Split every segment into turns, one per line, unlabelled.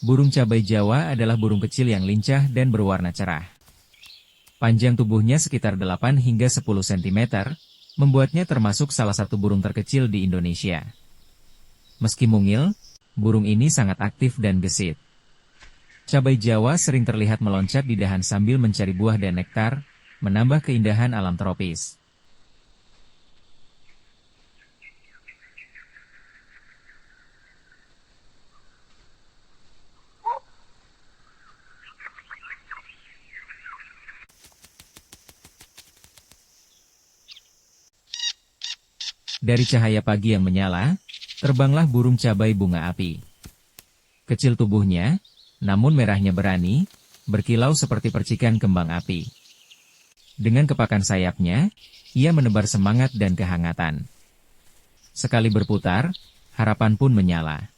Burung cabai Jawa adalah burung kecil yang lincah dan berwarna cerah. Panjang tubuhnya sekitar 8 hingga 10 cm, membuatnya termasuk salah satu burung terkecil di Indonesia. Meski mungil, burung ini sangat aktif dan gesit. Cabai Jawa sering terlihat meloncat di dahan sambil mencari buah dan nektar, menambah keindahan alam tropis. Dari cahaya pagi yang menyala, terbanglah burung cabai bunga api. Kecil tubuhnya, namun merahnya berani, berkilau seperti percikan kembang api. Dengan kepakan sayapnya, ia menebar semangat dan kehangatan. Sekali berputar, harapan pun menyala.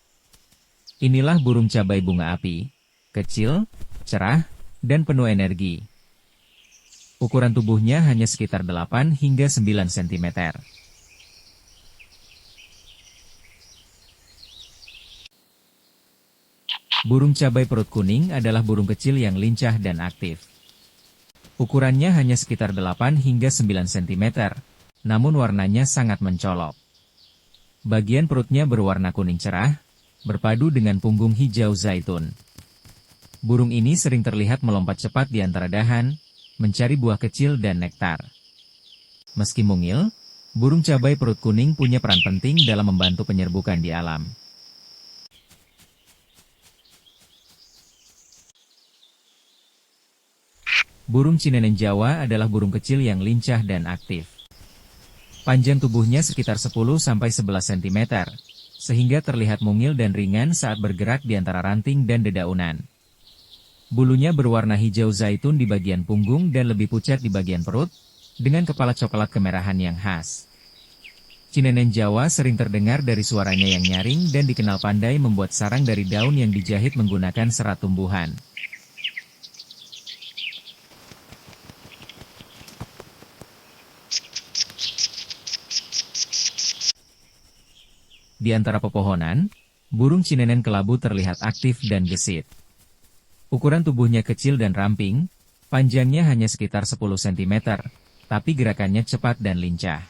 Inilah burung cabai bunga api, kecil, cerah, dan penuh energi. Ukuran tubuhnya hanya sekitar 8 hingga 9 cm. Burung cabai perut kuning adalah burung kecil yang lincah dan aktif. Ukurannya hanya sekitar 8 hingga 9 cm, namun warnanya sangat mencolok. Bagian perutnya berwarna kuning cerah, berpadu dengan punggung hijau zaitun. Burung ini sering terlihat melompat cepat di antara dahan, mencari buah kecil dan nektar. Meski mungil, burung cabai perut kuning punya peran penting dalam membantu penyerbukan di alam. Burung cinenen Jawa adalah burung kecil yang lincah dan aktif. Panjang tubuhnya sekitar 10–11 cm, sehingga terlihat mungil dan ringan saat bergerak di antara ranting dan dedaunan. Bulunya berwarna hijau zaitun di bagian punggung dan lebih pucat di bagian perut, dengan kepala coklat kemerahan yang khas. Cinenen Jawa sering terdengar dari suaranya yang nyaring dan dikenal pandai membuat sarang dari daun yang dijahit menggunakan serat tumbuhan. Di antara pepohonan, burung cinenen kelabu terlihat aktif dan gesit. Ukuran tubuhnya kecil dan ramping, panjangnya hanya sekitar 10 cm, tapi gerakannya cepat dan lincah.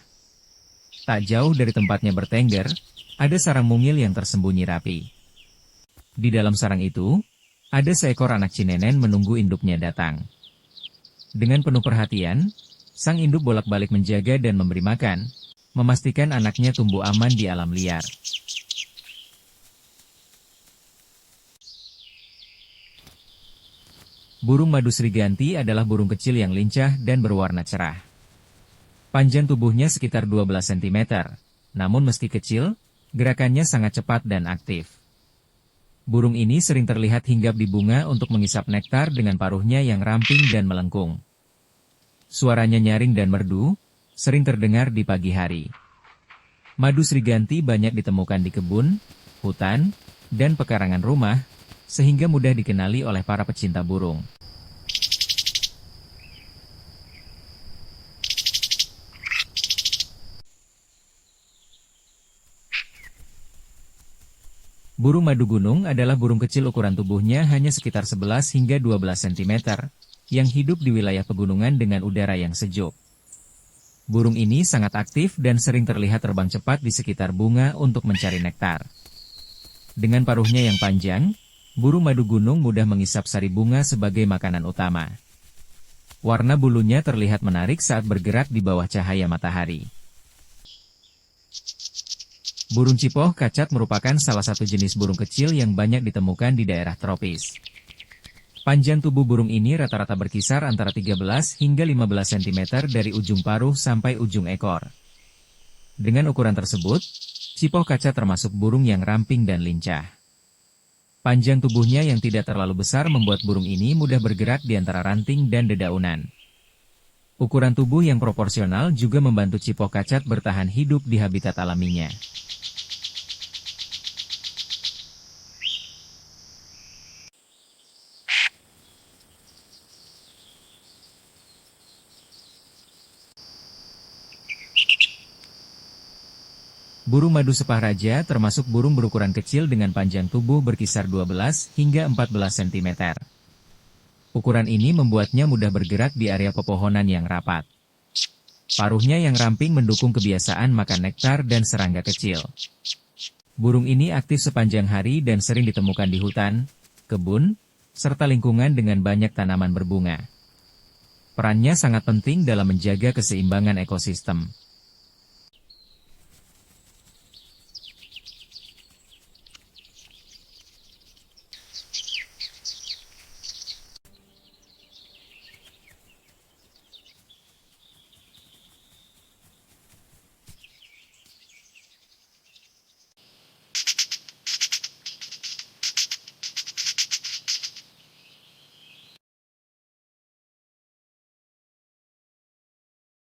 Tak jauh dari tempatnya bertengger, ada sarang mungil yang tersembunyi rapi. Di dalam sarang itu, ada seekor anak cinenen menunggu induknya datang. Dengan penuh perhatian, sang induk bolak-balik menjaga dan memberi makan, memastikan anaknya tumbuh aman di alam liar. Burung madu sriganti adalah burung kecil yang lincah dan berwarna cerah. Panjang tubuhnya sekitar 12 cm, namun meski kecil, gerakannya sangat cepat dan aktif. Burung ini sering terlihat hinggap di bunga untuk mengisap nektar dengan paruhnya yang ramping dan melengkung. Suaranya nyaring dan merdu, sering terdengar di pagi hari. Madu sriganti banyak ditemukan di kebun, hutan, dan pekarangan rumah, sehingga mudah dikenali oleh para pecinta burung. Burung madu gunung adalah burung kecil ukuran tubuhnya hanya sekitar 11 hingga 12 cm, yang hidup di wilayah pegunungan dengan udara yang sejuk. Burung ini sangat aktif dan sering terlihat terbang cepat di sekitar bunga untuk mencari nektar. Dengan paruhnya yang panjang, burung madu gunung mudah mengisap sari bunga sebagai makanan utama. Warna bulunya terlihat menarik saat bergerak di bawah cahaya matahari. Burung cipoh kacat merupakan salah satu jenis burung kecil yang banyak ditemukan di daerah tropis. Panjang tubuh burung ini rata-rata berkisar antara 13 hingga 15 cm dari ujung paruh sampai ujung ekor. Dengan ukuran tersebut, cipoh kacat termasuk burung yang ramping dan lincah. Panjang tubuhnya yang tidak terlalu besar membuat burung ini mudah bergerak di antara ranting dan dedaunan. Ukuran tubuh yang proporsional juga membantu cipoh kacat bertahan hidup di habitat alaminya. Burung madu sepah raja termasuk burung berukuran kecil dengan panjang tubuh berkisar 12 hingga 14 cm. Ukuran ini membuatnya mudah bergerak di area pepohonan yang rapat. Paruhnya yang ramping mendukung kebiasaan makan nektar dan serangga kecil. Burung ini aktif sepanjang hari dan sering ditemukan di hutan, kebun, serta lingkungan dengan banyak tanaman berbunga. Perannya sangat penting dalam menjaga keseimbangan ekosistem.